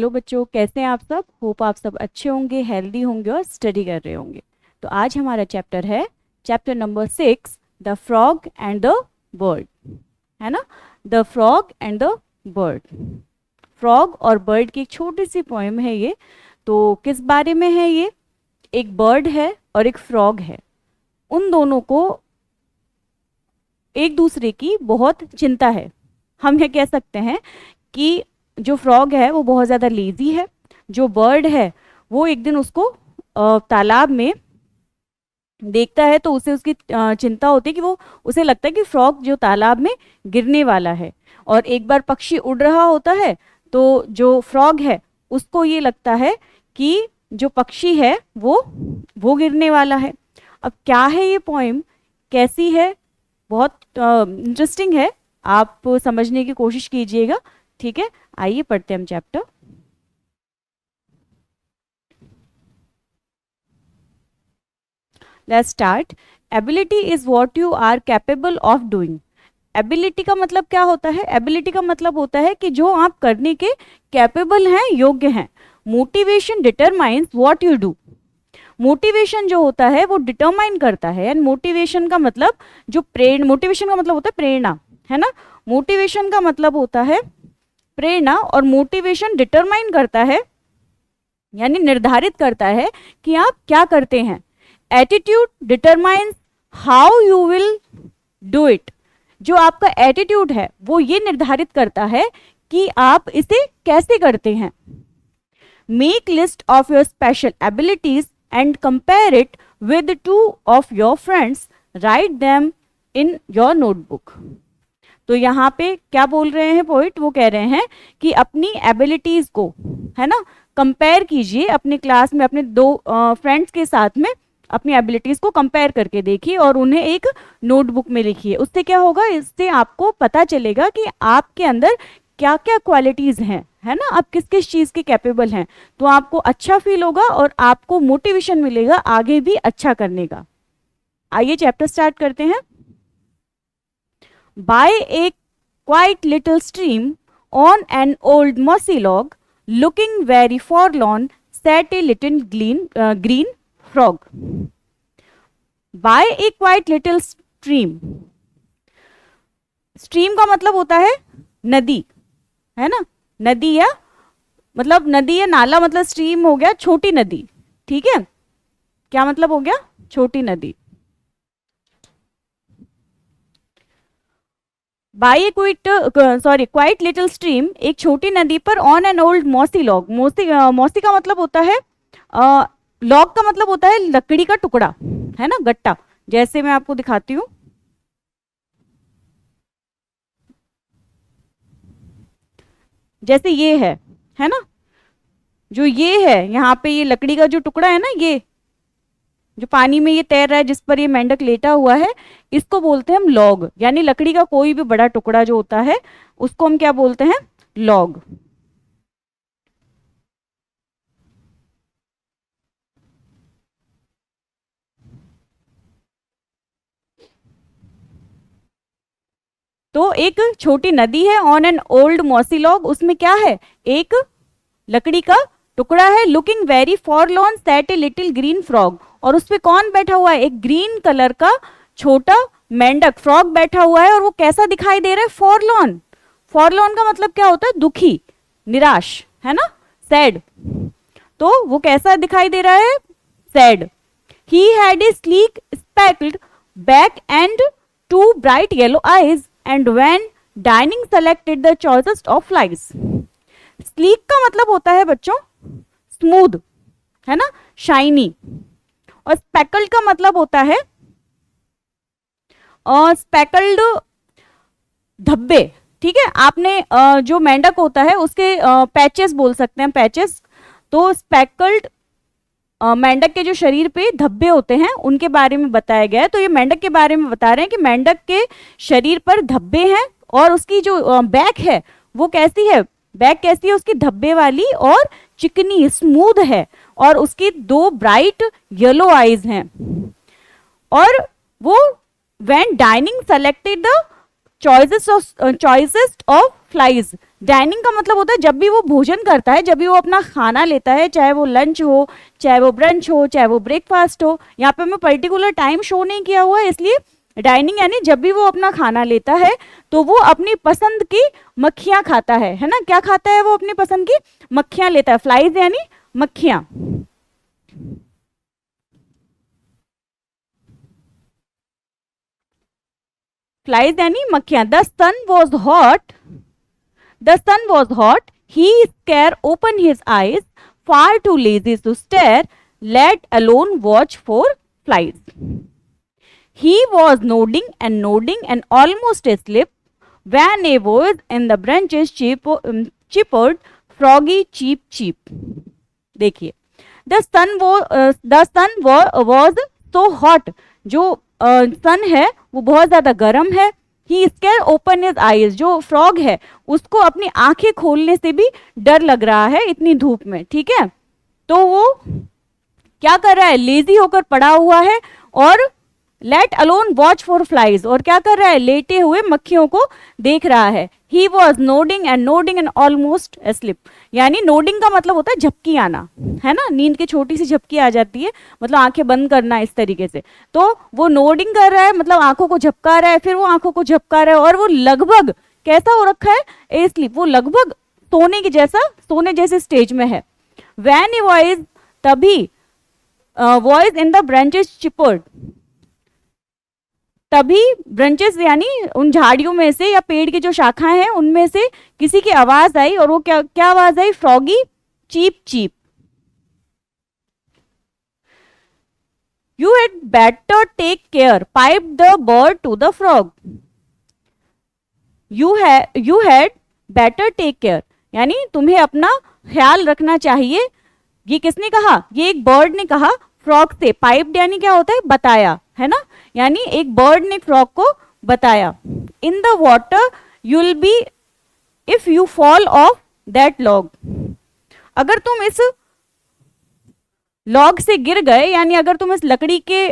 Hello बच्चों, कैसे हैं आप सब। होप आप सब अच्छे होंगे, हेल्दी होंगे और स्टडी कर रहे होंगे। तो आज हमारा चैप्टर है chapter number 6, the frog and the bird, है ना। The frog and the bird. Frog और बर्ड की एक छोटी सी पोएम है ये। तो किस बारे में है ये? एक बर्ड है और एक फ्रॉग है। उन दोनों को एक दूसरे की बहुत चिंता है। हम ये कह सकते हैं कि जो फ्रॉग है वो बहुत ज़्यादा लेजी है। जो बर्ड है वो एक दिन उसको तालाब में देखता है तो उसे उसकी चिंता होती है कि वो उसे लगता है कि फ्रॉग जो तालाब में गिरने वाला है। और एक बार पक्षी उड़ रहा होता है तो जो फ्रॉग है उसको ये लगता है कि जो पक्षी है वो गिरने वाला है। अब क्या है ये पोएम, कैसी है, बहुत इंटरेस्टिंग है। आप समझने की कोशिश कीजिएगा, ठीक है। आइए पढ़ते हैं हम chapter. Let's start. Ability is what you are capable of doing. Ability का मतलब क्या होता है? एबिलिटी का मतलब होता है कि जो आप करने के कैपेबल हैं, योग्य हैं। Motivation determines what you do. Motivation जो होता है वो डिटरमाइन करता है। एंड मोटिवेशन का मतलब मोटिवेशन का मतलब होता है प्रेरणा, है ना। मोटिवेशन का मतलब होता है प्रेरणा, और मोटिवेशन डिटरमाइन करता है यानी निर्धारित करता है कि आप क्या करते हैं। Attitude determines how you will do it. जो आपका एटीट्यूड है वो ये निर्धारित करता है कि आप इसे कैसे करते हैं। Make list of your special abilities and compare it with 2 of your friends, write them in your notebook. तो यहाँ पे क्या बोल रहे हैं पोइट? वो कह रहे हैं कि अपनी एबिलिटीज को, है ना, कंपेयर कीजिए अपने क्लास में, अपने 2 फ्रेंड्स के साथ में अपनी एबिलिटीज को कंपेयर करके देखिए और उन्हें एक नोटबुक में लिखिए। उससे क्या होगा? इससे आपको पता चलेगा कि आपके अंदर क्या क्या क्वालिटीज हैं, है ना, आप किस किस चीज़ के कैपेबल हैं। तो आपको अच्छा फील होगा और आपको मोटिवेशन मिलेगा आगे भी अच्छा करने का। आइए चैप्टर स्टार्ट करते हैं। By a quiet little stream on an old mossy log, looking very forlorn, sat a little green frog. By a quiet little stream. Stream का मतलब होता है नदी, है ना। नदी या मतलब नदी या नाला, मतलब स्ट्रीम हो गया छोटी नदी, ठीक है। क्या मतलब हो गया? छोटी नदी। बाई क्वाइट लिटिल स्ट्रीम, एक छोटी नदी पर, on an old mossy log. Mossy का मतलब होता है लॉग का मतलब होता है लकड़ी का टुकड़ा, है ना, गट्टा। जैसे मैं आपको दिखाती हूँ, जैसे ये है ना, जो ये है यहाँ पे, ये लकड़ी का जो टुकड़ा है ना, ये जो पानी में ये तैर रहा है, जिस पर ये मेंढक लेटा हुआ है, इसको बोलते हैं हम लॉग। यानी लकड़ी का कोई भी बड़ा टुकड़ा जो होता है उसको हम क्या बोलते हैं? लॉग। तो एक छोटी नदी है, on an old mossy log, उसमें क्या है? एक लकड़ी का टुकड़ा है। Looking very forlorn sat a little green frog, और उस पे कौन बैठा हुआ है? एक ग्रीन कलर का छोटा मेंढक, फ्रॉग बैठा हुआ है। और वो कैसा दिखाई दे रहा है? फॉरलॉर्न। फॉरलॉर्न का मतलब क्या होता है? दुखी, निराश, है ना, सैड। तो वो कैसा दिखाई दे रहा है? Sad. He had a sleek speckled back and 2 bright yellow eyes, and when dining selected the choicest of flies. Sleek का मतलब होता है बच्चों स्मूथ, है ना, शाइनी। और स्पेकल्ड का मतलब होता है स्पेकल्ड धब्बे, ठीक है। आपने जो मेंढक होता है उसके पैचेस बोल सकते हैं, पैचेस। तो स्पेकल्ड मेंढक के जो शरीर पे धब्बे होते हैं उनके बारे में बताया गया है। तो ये मेंढक के बारे में बता रहे हैं कि मेंढक के शरीर पर धब्बे हैं, और उसकी जो बैक है वो कैसी है? बैक कैसी है उसकी? धब्बे वाली और चिकनी, स्मूथ है। और उसकी 2 ब्राइट येलो आईज हैं। और वो when dining selected the choices of flies, dining का मतलब होता है जब भी वो भोजन करता है, जब भी वो अपना खाना लेता है, चाहे वो लंच हो, चाहे वो ब्रंच हो, चाहे वो ब्रेकफास्ट हो। यहाँ पे मैं पर्टिकुलर टाइम शो नहीं किया हुआ है, इसलिए डाइनिंग यानी जब भी वो अपना खाना लेता है तो वो अपनी पसंद की मक्खियां खाता है ना। क्या खाता है वो? अपनी पसंद की मक्खियां लेता है। फ्लाइज यानी मक्खियां। फ्लाइज यानी मक्खियां। The sun was hot, the sun was hot, he scare open his eyes, far too lazy to stare, let alone watch for flies. He was nodding and almost asleep when a voice in the branches chippered, froggy cheep cheep. देखिए, the sun was so hot, जो सन है वो बहुत ज्यादा गर्म है। ही square open his eyes, जो frog है उसको अपनी आंखें खोलने से भी डर लग रहा है इतनी धूप में, ठीक है। तो वो क्या कर रहा है? लेजी होकर पड़ा हुआ है और let alone watch for flies, और क्या कर रहा है? लेटे हुए मक्खियों को देख रहा है। He was nodding and almost asleep, यानी नोडिंग का मतलब होता है झपकी आना, है ना। नींद की छोटी सी झपकी आ जाती है, मतलब आंखें बंद करना इस तरीके से। तो वो नोडिंग कर रहा है, मतलब आंखों को झपका रहा है, फिर वो आंखों को झपका रहा है, और वो लगभग कैसा हो रखा है? ए स्लीप, वो लगभग सोने के जैसा, सोने जैसे स्टेज में है। वैन ए वॉइस, तभी वॉइस इन द ब्रांचेस चिपर्ड, तभी ब्रांचेस यानी उन झाड़ियों में से या पेड़ की जो शाखाएं हैं उनमें से किसी की आवाज आई, और वो क्या क्या आवाज आई? Froggy cheep cheep. You had better take care, pipe the bird to the frog. You had better take care, यानी तुम्हें अपना ख्याल रखना चाहिए। ये किसने कहा? ये एक बर्ड ने कहा फ्रॉग से। पाइप यानी क्या होता है? बताया, है ना। यानी एक बर्ड ने फ्रॉग को बताया। In the water you will be if you fall of that log, अगर तुम इस लॉग से गिर गए, यानी अगर तुम इस लकड़ी के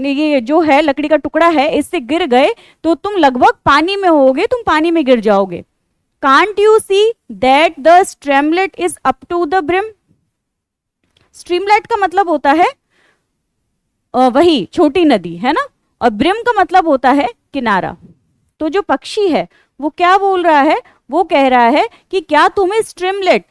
ये जो है लकड़ी का टुकड़ा है, इससे गिर गए तो तुम लगभग पानी में होगे, तुम पानी में गिर जाओगे। Can't you see that the streamlet is up to the brim. Streamlet का मतलब होता है वही छोटी नदी, है ना, और ब्रिम का मतलब होता है किनारा। तो जो पक्षी है वो क्या बोल रहा है? वो कह रहा है कि क्या तुम्हें स्ट्रीमलेट,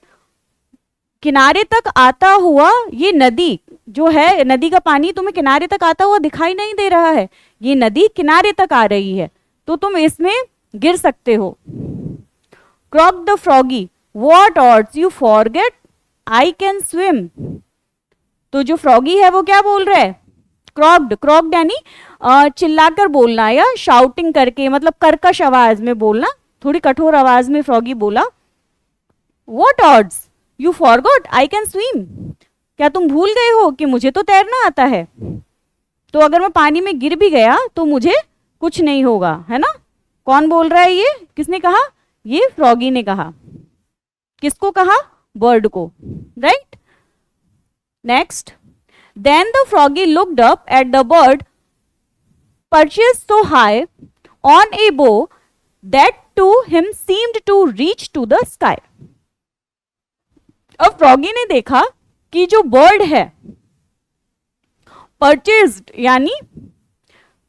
किनारे तक आता हुआ ये नदी जो है, नदी का पानी तुम्हें किनारे तक आता हुआ दिखाई नहीं दे रहा है? ये नदी किनारे तक आ रही है तो तुम इसमें गिर सकते हो। Croak the froggy, what odds you forget I can swim. तो जो फ्रॉगी है वो क्या बोल रहा है? क्रॉक्ड, क्रॉक्ड यानी चिल्लाकर बोलना या शाउटिंग करके, मतलब कर्कश आवाज में बोलना, थोड़ी कठोर आवाज में फ्रॉगी बोला। What odds you forgot I can swim, क्या तुम भूल गए हो कि मुझे तो तैरना आता है, तो अगर मैं पानी में गिर भी गया तो मुझे कुछ नहीं होगा, है ना। कौन बोल रहा है ये? किसने कहा? ये फ्रॉगी ने कहा। किसको कहा? बर्ड को, right. Next, then the froggy looked up at the bird perched so high on a bough that to him seemed to reach to the sky. अब फ्रॉगी ने देखा कि जो बर्ड है परचेस्ड यानी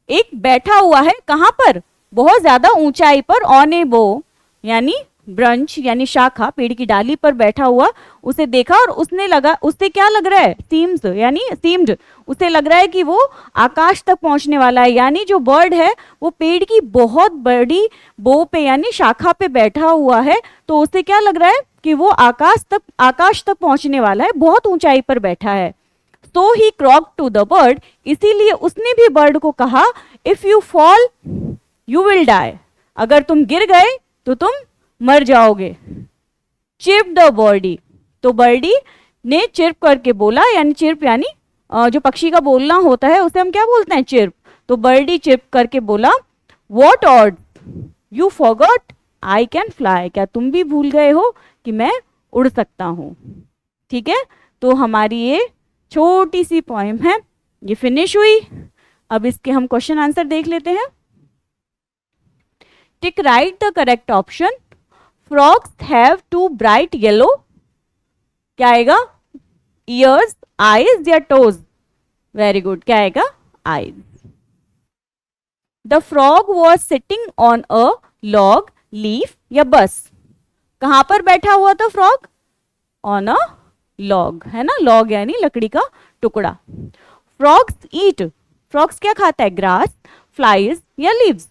एक बैठा हुआ है, कहां पर? बहुत ज्यादा ऊंचाई पर, ऑन ए बो यानी ब्रंच यानी शाखा, पेड़ की डाली पर बैठा हुआ उसे देखा, और उसने लगा, उससे क्या लग रहा है? सीम्स यानी सीम्ड, उसे लग रहा है कि वो आकाश तक पहुंचने वाला है। यानी जो बर्ड है वो पेड़ की बहुत बड़ी बो पे यानी शाखा पे बैठा हुआ है, तो उसे क्या लग रहा है कि वो आकाश तक पहुंचने वाला है, बहुत ऊंचाई पर बैठा है। तो he croak to the bird, इसीलिए उसने भी बर्ड को कहा, if you fall you will die, अगर तुम गिर गए तो तुम मर जाओगे। चिर्प द बर्डी, तो बर्डी ने चिर्प करके बोला, यानी चिर्प यानी जो पक्षी का बोलना होता है उसे हम क्या बोलते हैं? चिर्प। तो बर्डी चिर्प करके बोला, what odd you forgot I can fly, क्या तुम भी भूल गए हो कि मैं उड़ सकता हूं। ठीक है, तो हमारी ये छोटी सी पोएम है, ये फिनिश हुई। अब इसके हम क्वेश्चन आंसर देख लेते हैं। टिक right the correct option frogs have two bright yellow, क्या आएगा? ears, eyes या toes? वेरी गुड, क्या आएगा? eyes. The frog was sitting on a log, leaf या बस? कहां पर बैठा हुआ था फ्रॉग? ऑन अ लॉग, है ना, लॉग यानी लकड़ी का टुकड़ा. फ्रॉग्स ईट, फ्रॉग्स क्या खाता है? ग्रास, फ्लाइज या लीव्स?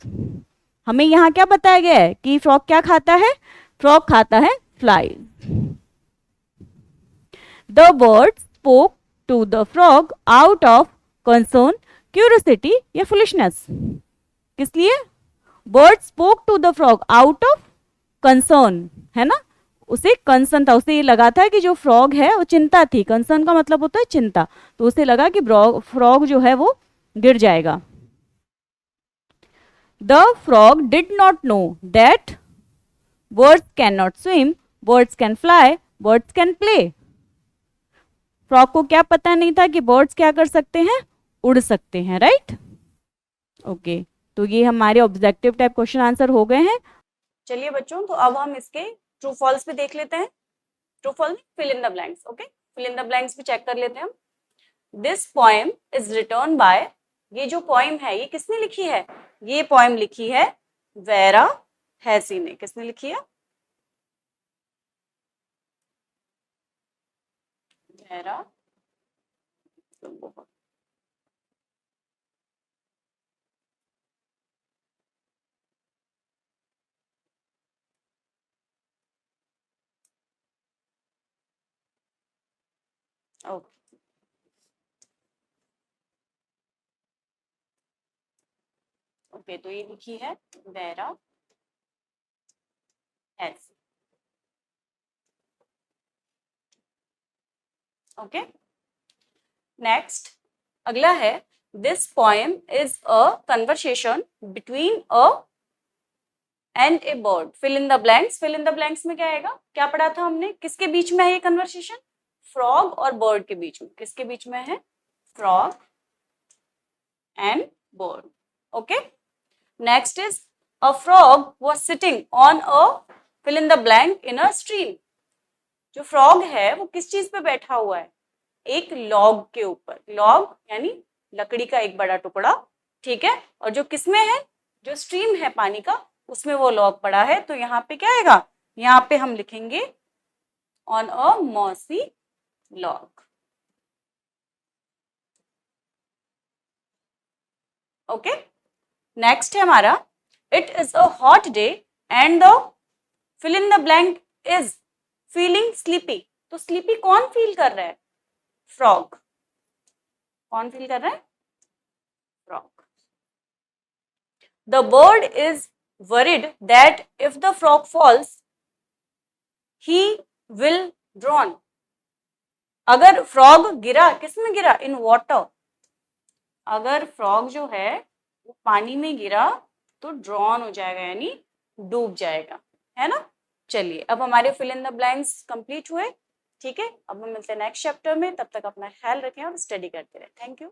हमें यहाँ क्या बताया गया है कि फ्रॉग क्या खाता है? फ्रॉग खाता है flies. The bird spoke to the frog out of concern, curiosity या फुलिशनेस? किस लिए? Bird spoke to the frog out of concern, है ना, उसे कंसर्न था, उसे ये लगा था कि जो फ्रॉग है वो चिंता थी. कंसर्न का मतलब होता है चिंता, तो उसे लगा कि फ्रॉग जो है वो गिर जाएगा. The frog did not know that birds can not swim, birds can fly, birds can play. Frog को क्या पता नहीं था कि बर्ड्स क्या कर सकते हैं? उड़ सकते हैं, राइट? ओके, तो ये हमारे ऑब्जेक्टिव टाइप क्वेश्चन आंसर हो गए हैं. चलिए बच्चों, तो अब हम इसके ट्रू फॉल्स भी देख लेते हैं. True false, fill in the blanks. Okay, fill in the blanks भी चेक कर लेते हैं हम. This poem is written by, ये जो पोएम है ये किसने लिखी है? ये पोएम लिखी है वेरा हैसी ने. किसने लिखी है? वेरा. ओके, ओके, तो ये लिखी है वेरा हैसी. ओके, नेक्स्ट अगला है, this poem is a conversation between a and a bird. Fill in the blanks. Fill in the blanks में क्या आएगा? क्या पढ़ा था हमने? किसके बीच में है ये कन्वर्सेशन? फ्रॉग और बर्ड के बीच में. किसके बीच में है? Frog and bird. Okay, next is a frog was sitting on a fill in the blank in a stream. जो फ्रॉग है वो किस चीज पे बैठा हुआ है? एक लॉग के ऊपर. लॉग यानी लकड़ी का एक बड़ा टुकड़ा, ठीक है, और जो किसमें है? जो स्ट्रीम है पानी का, उसमें वो लॉग पड़ा है. तो यहाँ पे क्या आएगा? यहाँ पे हम लिखेंगे on a mossy log. Okay, next है हमारा, it is a hot day and the fill in the blank is feeling sleepy. तो स्लीपी कौन फील कर रहा है? फ्रॉग. कौन फील कर रहा है? Frog. The bird is worried that if the frog falls, he will drown. अगर फ्रॉग गिरा, किसमें गिरा? In water. अगर फ्रॉग जो है वो पानी में गिरा तो ड्रॉन हो जाएगा, यानी डूब जाएगा, है ना. चलिए, अब हमारे fill in the blanks complete हुए. ठीक है, अब हम मिलते हैं नेक्स्ट चैप्टर में. तब तक अपना ख्याल रखें और स्टडी करते रहें. Thank you.